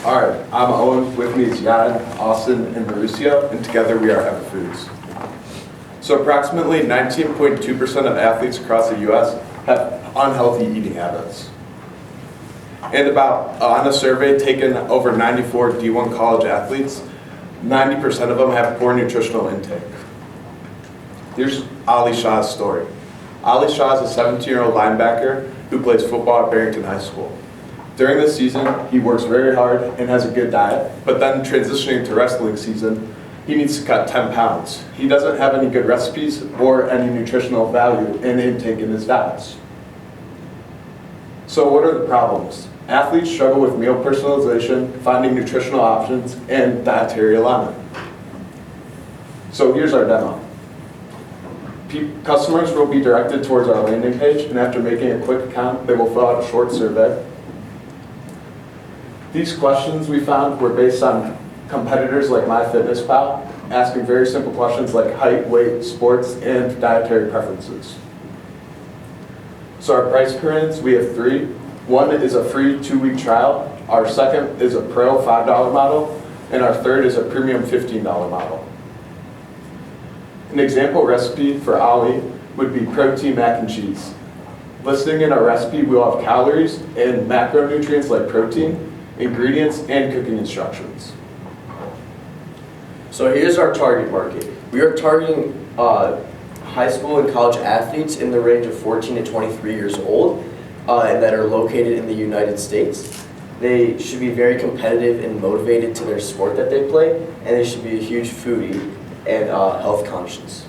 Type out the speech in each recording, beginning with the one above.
All right, I'm Owen. With me is Jan, Austin, and Mauricio, and together we are EverFoods. So approximately 19.2% of athletes across the U.S. have unhealthy eating habits. And on a survey taken over 94 D1 college athletes, 90% of them have poor nutritional intake. Here's Ali Shah's story. Ali Shah is a 17-year-old linebacker who plays football at Barrington High School. During the season, he works very hard and has a good diet, but then transitioning to wrestling season, he needs to cut 10 pounds. He doesn't have any good recipes or any nutritional value in intake in his diets. So what are the problems? Athletes struggle with meal personalization, finding nutritional options, and dietary alignment. So here's our demo. Customers will be directed towards our landing page, and after making a quick account, they will fill out a short survey. These questions we found were based on competitors like MyFitnessPal, asking very simple questions like height, weight, sports, and dietary preferences. So our price periods, we have three. One is a free 2-week trial. Our second is a pro $5 model, and our third is a premium $15 model. An example recipe for Ali would be protein mac and cheese. Listing in our recipe, we will have calories and macronutrients like protein, ingredients, and cooking instructions. So here's our target market. We are targeting high school and college athletes in the range of 14 to 23 years old and that are located in the United States. They should be very competitive and motivated to their sport that they play, and they should be a huge foodie and health conscious.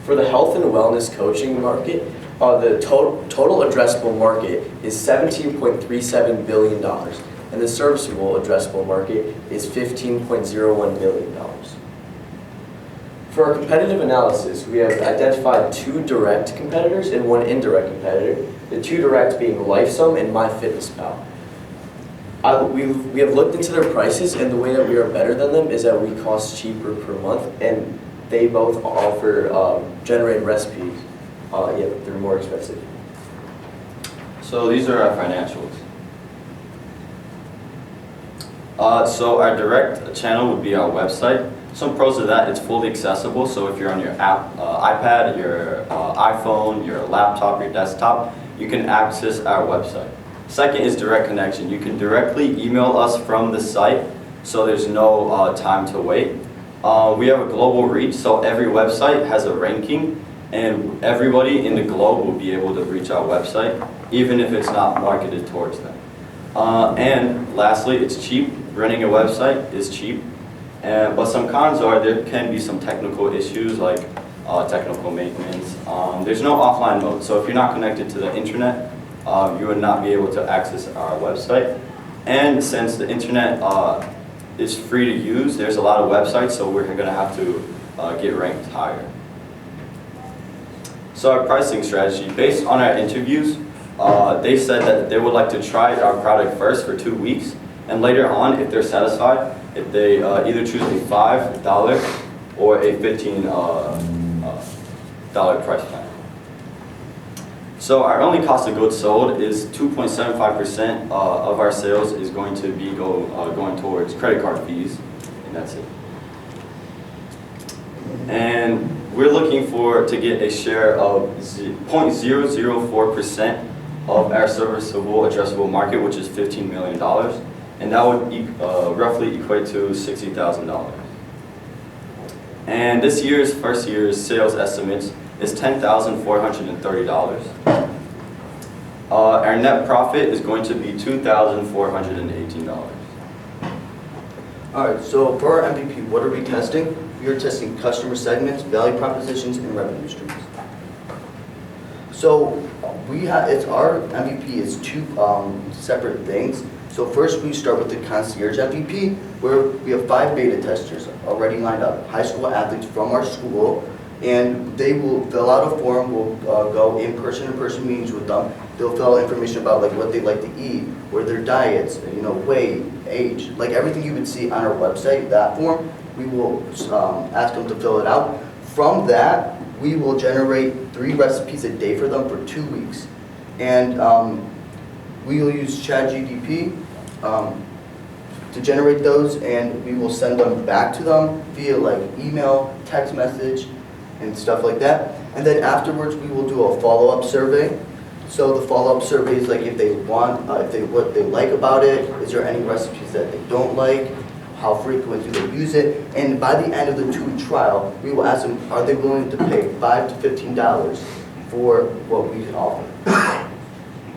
For the health and wellness coaching market, the total addressable market is $17.37 billion, and the serviceable addressable market is $15.01 billion. For our competitive analysis, we have identified 2 direct competitors and 1 indirect competitor, the 2 direct being LifeSum and MyFitnessPal. We have looked into their prices, and the way that we are better than them is that we cost cheaper per month, and they both offer generated recipes. Yet they're more expensive. So these are our financials. So our direct channel would be our website. Some pros of that, it's fully accessible. So if you're on your iPad, your iPhone, your laptop, your desktop, you can access our website. Second is direct connection. You can directly email us from the site, so there's no time to wait. We have a global reach, so every website has a ranking, and everybody in the globe will be able to reach our website, even if it's not marketed towards them. And lastly, it's cheap. Running a website is cheap, but some cons are there can be some technical issues like technical maintenance. There's no offline mode, so if you're not connected to the internet, you would not be able to access our website. And since the internet is free to use, there's a lot of websites, so we're going to have to get ranked higher. So our pricing strategy, based on our interviews, they said that they would like to try our product first for 2 weeks, and later on, if they're satisfied, if they either choose a $5 or a $15 price plan. So our only cost of goods sold is 2.75% of our sales is going to be going towards credit card fees, and that's it. And we're looking to get a share of 0.004% of our serviceable addressable market, which is $15 million, and that would roughly equate to $60,000. And this year's first year's sales estimates is $10,430. Our net profit is going to be $2,418. All right, so for our MVP, what are we testing? We are testing customer segments, value propositions, and revenue streams. So our MVP is 2 separate things. So first we start with the concierge MVP, where we have 5 beta testers already lined up, high school athletes from our school, and they will fill out a form. We'll go in-person meetings with them. They'll fill out information about like what they like to eat, where their diets, weight, age, like everything you would see on our website, that form. We will ask them to fill it out. From that, we will generate 3 recipes a day for them for 2 weeks. And we will use ChatGPT to generate those, and we will send them back to them via like email, text message, and stuff like that. And then afterwards, we will do a follow-up survey. So the follow-up survey is like if they want, what they like about it, is there any recipes that they don't like, how frequent do they use it, and by the end of the 2-week trial, we will ask them, are they willing to pay $5 to $15 for what we can offer?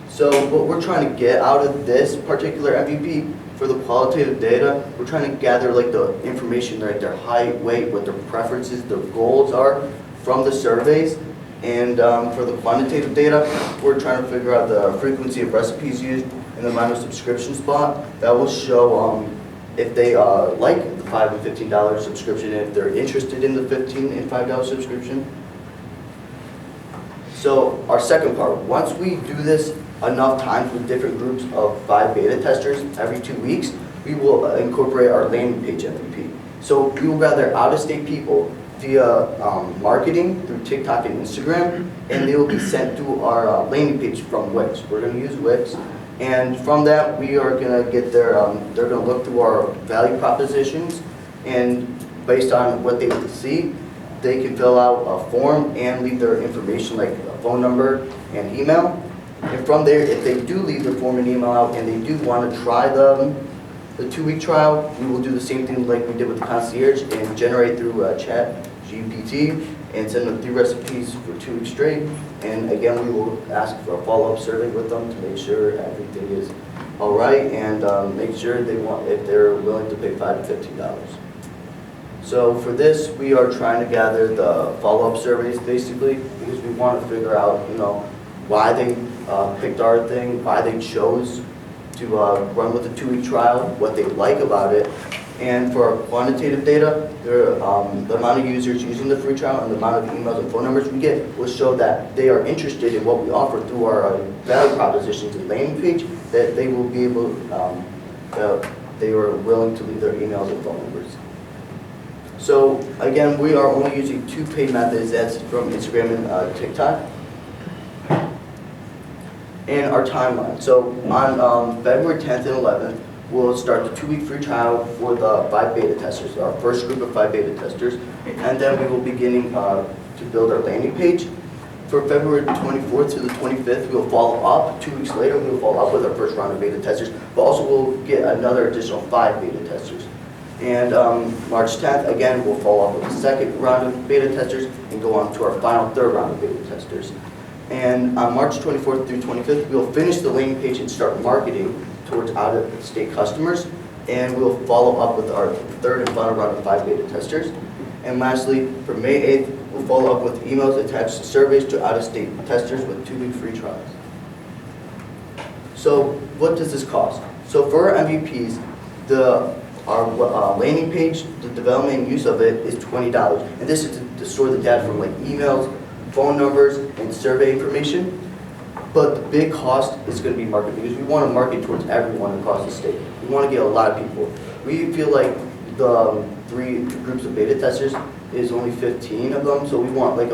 So what we're trying to get out of this particular MVP for the qualitative data, we're trying to gather like the information, like their height, weight, what their preferences, their goals are from the surveys. And for the quantitative data, we're trying to figure out the frequency of recipes used and the amount of subscriptions bought. That will show if they like the $5 and $15 subscription, and if they're interested in the $15 and $5 subscription. So our second part, once we do this enough times with different groups of 5 beta testers every 2 weeks, we will incorporate our landing page MVP. So we will gather out-of-state people via marketing through TikTok and Instagram, and they will be sent to our landing page from Wix. We're going to use Wix, and from that we are going to get their, they're going to look through our value propositions, and based on what they see, they can fill out a form and leave their information like a phone number and email. And from there, if they do leave their form and email out and they do want to try the 2-week trial, we will do the same thing like we did with the concierge and generate through chat GPT and send them 3 recipes for 2 weeks straight. And again, we will ask for a follow-up survey with them to make sure everything is all right, and make sure if they're willing to pay $5 to $15. So for this, we are trying to gather the follow-up surveys basically because we want to figure out, why they picked our thing, why they chose to run with a 2-week trial, what they like about it. And for our quantitative data, the amount of users using the free trial and the amount of emails and phone numbers we get will show that they are interested in what we offer through our value propositions and landing page, that they will be able, they are willing to leave their emails and phone numbers. So again, we are only using 2 paid methods, that's from Instagram and TikTok. And our timeline. So on February 10th and 11th, we'll start the 2-week free trial for the 5 beta testers, our first group of 5 beta testers. And then we will be beginning to build our landing page. For February 24th to the 25th, we will follow up. 2 weeks later, we will follow up with our first round of beta testers, but also we'll get another additional 5 beta testers. And March 10th, again, we'll follow up with the second round of beta testers and go on to our final 3rd round of beta testers. And on March 24th through 25th, we'll finish the landing page and start marketing towards out-of-state customers. And we'll follow up with our 3rd and final round of 5 beta testers. And lastly, for May 8th, we'll follow up with emails attached to surveys to out-of-state testers with 2-week free trials. So what does this cost? So for our MVPs, our landing page, the development and use of it is $20. And this is to store the data from like emails, phone numbers, and survey information. But the big cost is going to be marketing because we want to market towards everyone across the state. We want to get a lot of people. We feel like the 3 groups of beta testers is only 15 of them, so we want like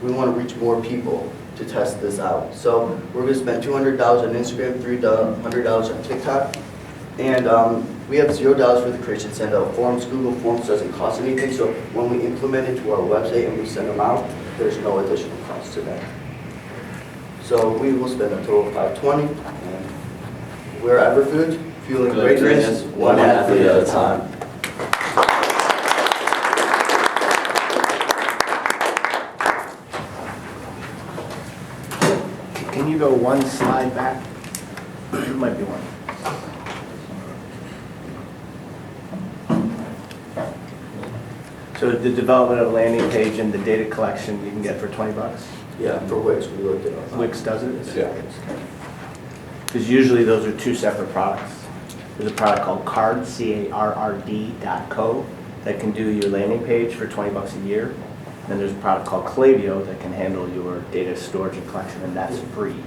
we want to reach more people to test this out. So we're going to spend $200 on Instagram, $300 on TikTok, and we have $0 for the creation send out forms. Google Forms doesn't cost anything, so when we implement it to our website and we send them out, there's no additional cost to that. So we will spend a total of $520, and we're EverFoods, fueling greatness, one athlete at a time. Can you go one slide back? Might be one. So the development of a landing page and the data collection you can get for $20? Yeah, for Wix, we looked at it. Wix does it? Yeah. Because usually those are 2 separate products. There's a product called Carrd, CARRD.co, that can do your landing page for $20 a year. Then there's a product called Klaviyo that can handle your data storage and collection, and that's free.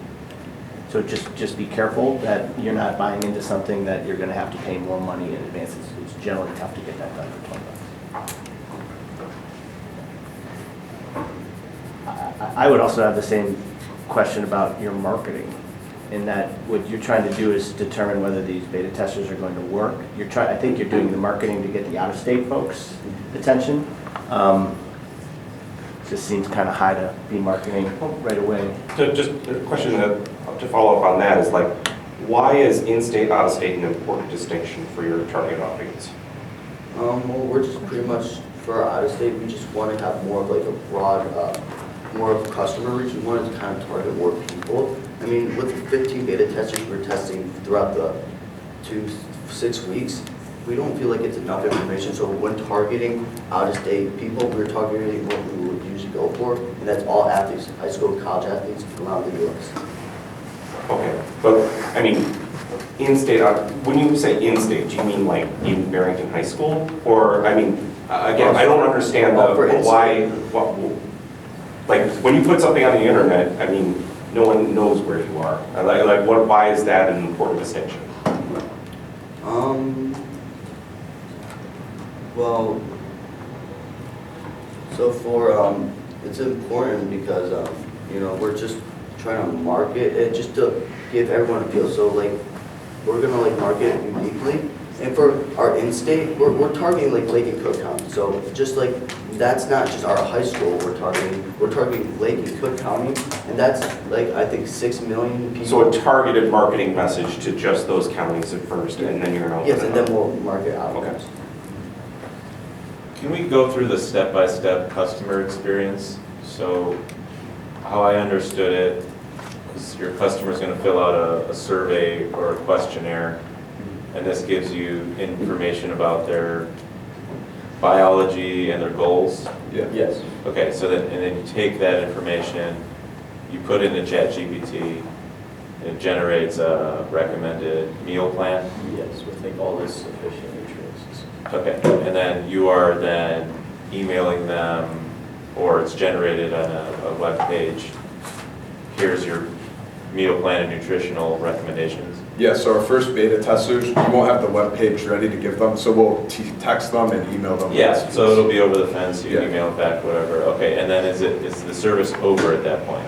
So just be careful that you're not buying into something that you're going to have to pay more money in advance. It's generally tough to get that done for $20. I would also have the same question about your marketing. in that what you're trying to do is determine whether these beta testers are going to work. I think you're doing the marketing to get the out-of-state folks' attention. Just seems kind of high to be marketing right away. So just a question to follow up on that is like, why is in-state, out-of-state an important distinction for your target audience? Well, we're just pretty much, for our out-of-state, we just want to have more of like a broad, more of customer reach. We wanted to kind of target more people. I mean, with the 15 beta testers we're testing throughout the 6 weeks, we don't feel like it's enough information. So when targeting out-of-state people, we're targeting what we would usually go for, and that's all athletes, high school, college athletes around the U.S. Okay, but I mean, in-state, when you say in-state, do you mean like in Barrington High School? Or, I mean, again, I don't understand why, like, when you put something on the internet, I mean, no one knows where you are. Like, why is that an important distinction? Well, so for, it's important because, you know, we're just trying to market it just to give everyone a feel. So like, we're gonna like market uniquely. And for our in-state, we're targeting like Lake and Cook County. So just like, that's not just our high school we're targeting Lake and Cook County. And that's like, I think 6 million people. So a targeted marketing message to just those counties at first, and then you're gonna open Yes, it and then up. we'll market out. Okay. Can we go through the step-by-step customer experience? So how I understood it is your customer's going to fill out a survey or a questionnaire, and this gives you information about their biology and their goals. Yeah. Yes. Okay, so then, and then you take that information, you put it into ChatGPT, and it generates a recommended meal plan. Yes, with like all this sufficient nutrients. Okay, and then you are then emailing them, or it's generated on a web page. Here's your meal plan and nutritional recommendations. Yeah, so our first beta testers, we won't have the web page ready to give them, so we'll text them and email them. Yeah, so it'll be over the fence, you Yeah. can email it back, whatever. Okay, and then is the service over at that point?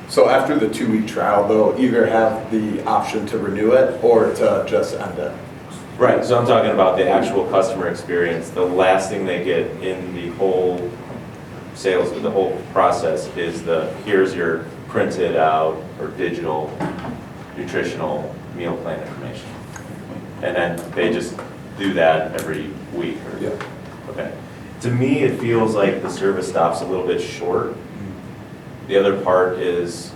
So after the 2-week trial, they'll either have the option to renew it or to just end it. Right, so I'm talking about the actual customer experience. The last thing they get in the whole sales, the whole process is here's your printed out or digital nutritional meal plan information. And then they just do that every week or? Yeah. Okay. To me, it feels like the service stop's a little bit short. The other part is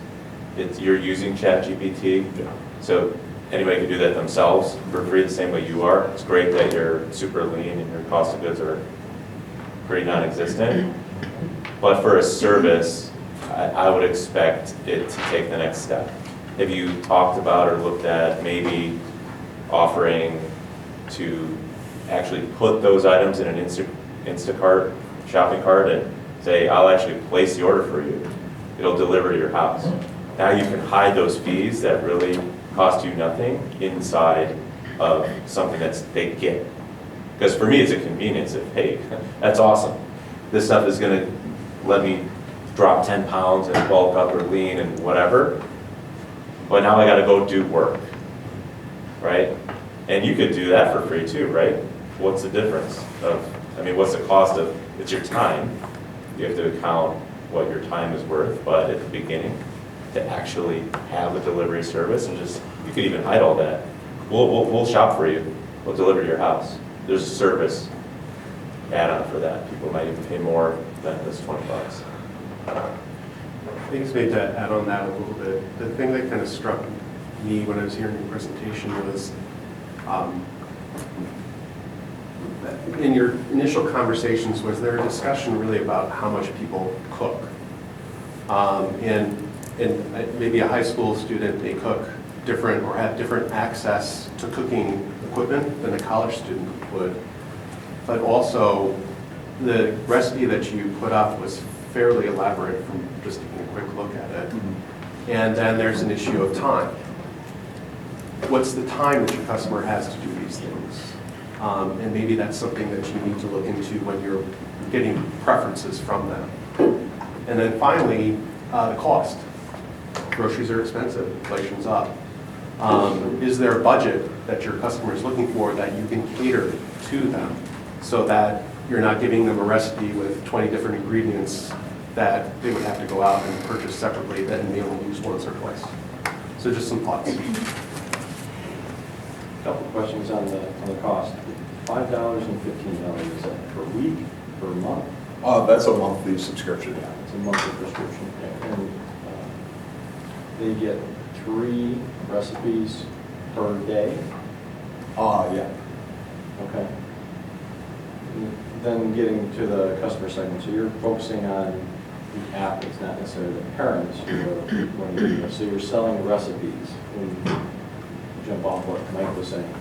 you're using ChatGPT. Yeah. So anybody can do that themselves for free the same way you are. It's great that you're super lean and your cost of goods are pretty non-existent. But for a service, I would expect it to take the next step. Have you talked about or looked at maybe offering to actually put those items in an Instacart shopping cart and say, I'll actually place the order for you. It'll deliver to your house. Now you can hide those fees that really cost you nothing inside of something that's they get. Because for me, it's a convenience of, hey, that's awesome. This stuff is going to let me drop 10 pounds and bulk up or lean and whatever. But now I got to go do work, right? And you could do that for free too, right? What's the difference what's the cost of, it's your time. You have to account what your time is worth, but at the beginning, to actually have a delivery service and just, you could even hide all that. We'll shop for you. We'll deliver to your house. There's a service add-on for that. People might even pay more than this $20. I think it's made to add on that a little bit. The thing that kind of struck me when I was hearing your presentation was in your initial conversations, was there a discussion really about how much people cook? And maybe a high school student may cook different or have different access to cooking equipment than a college student would. But also, the recipe that you put up was fairly elaborate from just taking a quick look at it. Mm-hmm. And then there's an issue of time. What's the time that your customer has to do these things? And maybe that's something that you need to look into when you're getting preferences from them. And then finally, the cost. groceries are expensive, inflation's up. Is there a budget that your customer is looking for that you can cater to them so that you're not giving them a recipe with 20 different ingredients that they would have to go out and purchase separately, then they only use once or twice? So just some thoughts. Couple questions on the cost. $5 and $15, is that per week, per month? That's a monthly subscription. It's a monthly prescription. And they get 3 recipes per day? Yeah. Okay. And then getting to the customer segment, so you're focusing on the athletes, not necessarily the parents who are going to do this. So you're selling recipes. When you jump off what Mike was saying,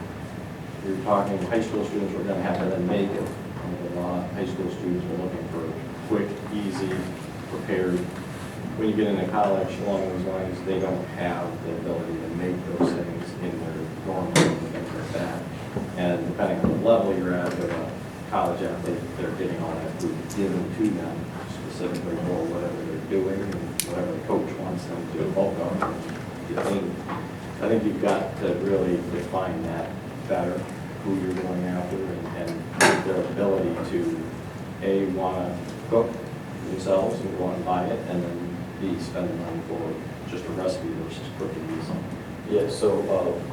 you're talking high school students who are going to have to then make it. And a lot of high school students are looking for quick, easy, prepared. When you get into college, along those lines, they don't have the ability to make those things in their dorm room and things like that. And depending on the level you're at with a college athlete, they're getting all that food given to them specifically for whatever they're doing and whatever the coach wants them to bulk up. I think you've got to really define that better, who you're going after, and their ability to, A, want to cook themselves and go out and buy it, and then B, spend the money for just a recipe versus cooking these. Yeah, so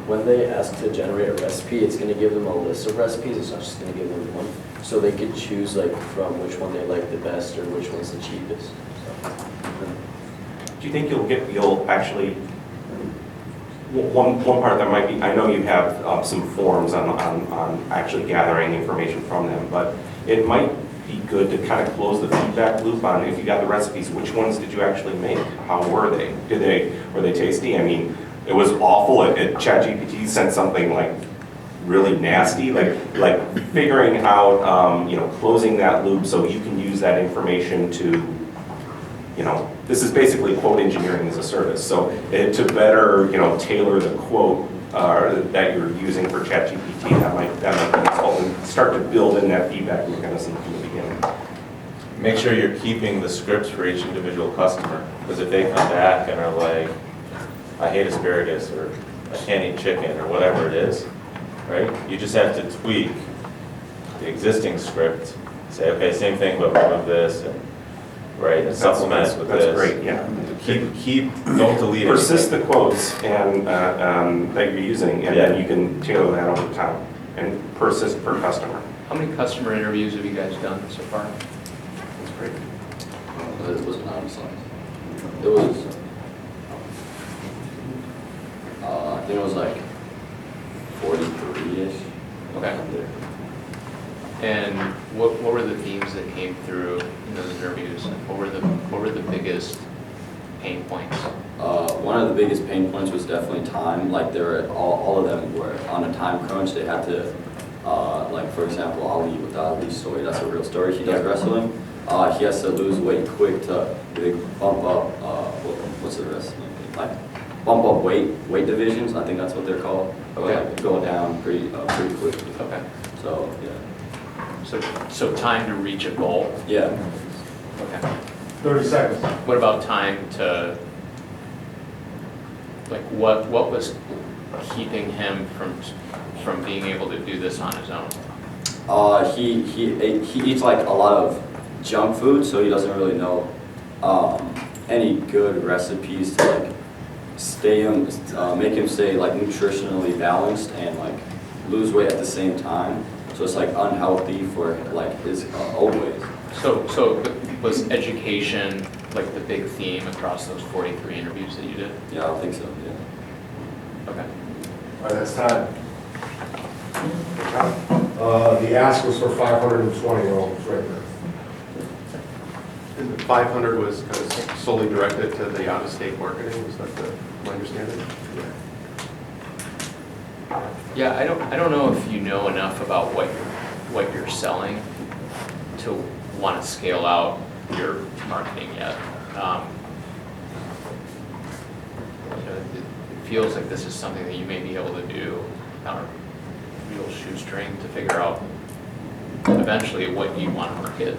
when they ask to generate a recipe, it's going to give them a list of recipes. It's not just going to give them one. So they could choose like from which one they like the best or which one's the cheapest. So. Do you think you'll actually, one part that might be, I know you have some forms on actually gathering information from them, but it might be good to kind of close the feedback loop on if you got the recipes, which ones did you actually make? How were they? Were they tasty? I mean, it was awful. ChatGPT sent something like really nasty, like figuring out, closing that loop so you can use that information to, this is basically quote engineering as a service. So to better, tailor the quote that you're using for ChatGPT, that might be useful, and start to build in that feedback mechanism from the beginning. Make sure you're keeping the scripts for each individual customer, because if they come back and are like, I hate asparagus, or I can't eat chicken, or whatever it is, right? You just have to tweak the existing script, say, okay, same thing, but remove this, and, right, and supplement it with this. That's great, yeah. Don't delete it. Persist the quotes and that you're using, and then you can tailor that over time and persist per customer. How many customer interviews have you guys done so far? That's great. It was not honestly. It was, I think it was like 43-ish. Okay. And what were the themes that came through in those interviews? And what were the biggest pain points? One of the biggest pain points was definitely time. Like all of them were on a time crunch. They had to, like for example, Ali with the Ali story. That's a real story. He does wrestling. He has to lose weight quick to bump up. What's the wrestling? Like bump up weight divisions. I think that's what they're called. Okay. Like go down pretty quickly. Okay. So yeah. So time to reach a goal. Yeah. Okay. 30 seconds. What about time to, like, what was keeping him from being able to do this on his own? He eats like a lot of junk food, so he doesn't really know any good recipes to like make him stay like nutritionally balanced and like lose weight at the same time. So it's like unhealthy for like his old ways. So was education like the big theme across those 43 interviews that you did? Yeah, I think so. Yeah. Okay. All right, that's time. The ask was for 520 rolls right there. And the 500 was kind of solely directed to the out-of-state marketing, is that my understanding? Yeah, I don't know if you know enough about what you're selling to want to scale out your marketing yet. It feels like this is something that you may be able to do on a real shoestring to figure out eventually what you want to market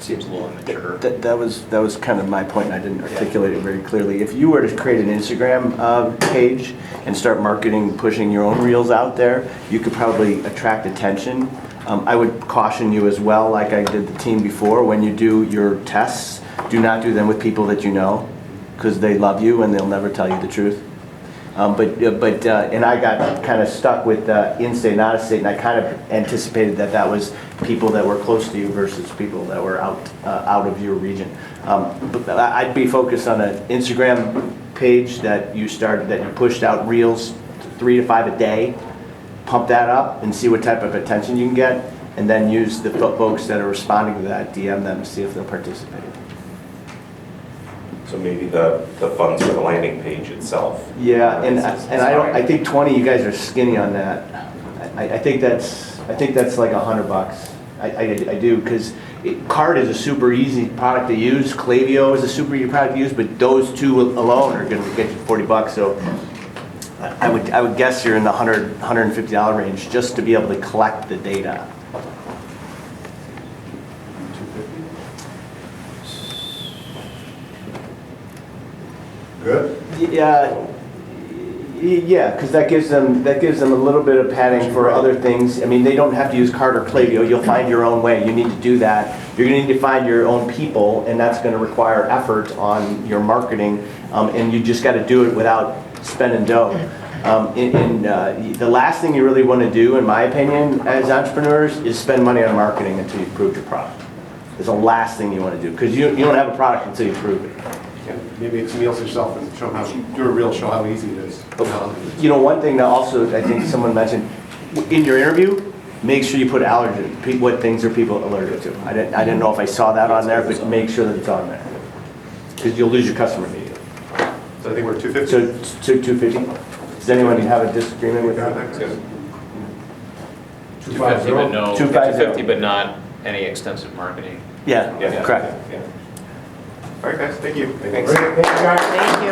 seems a little immature. That was kind of my point, and I didn't articulate it very clearly. If you were to create an Instagram page and start marketing, pushing your own reels out there, you could probably attract attention. I would caution you as well, like I did the team before, when you do your tests, do not do them with people that you know, because they love you and they'll never tell you the truth. And I got kind of stuck with in-state and out-of-state, and I kind of anticipated that was people that were close to you versus people that were out of your region. But I'd be focused on an Instagram page that you pushed out reels 3 to 5 a day. Pump that up and see what type of attention you can get, and then use the folks that are responding to that, DM them to see if they'll participate. So maybe the funds for the landing page itself. Yeah, and I think 20, you guys are skinny on that. I think that's like $100. I do, because Card is a super easy product to use. Klaviyo is a super easy product to use, but those two alone are going to get you $40. So I would guess you're in the $150 range just to be able to collect the data. Good? Yeah, because that gives them a little bit of padding for other things. I mean, they don't have to use Card or Klaviyo. You'll find your own way. You need to do that. You're going to need to find your own people, and that's going to require effort on your marketing. And you just got to do it without spending dough. The last thing you really want to do, in my opinion, as entrepreneurs, is spend money on marketing until you've proved your product. It's the last thing you want to do, because you don't have a product until you prove it. Yeah, maybe it's meals yourself and show do a reel, show how easy it is. You know, one thing that also I think someone mentioned, in your interview, make sure you put allergen, what things are people allergic to. I didn't know if I saw that on there, but make sure that it's on there, because you'll lose your customer immediately. So I think we're 250. So 250? Does anyone have a disagreement with that? 250, but no, 250. 250, but not any extensive marketing. Yeah, correct. Yeah. All right, guys, thank you. Thanks. Great, thank you guys. Thank you.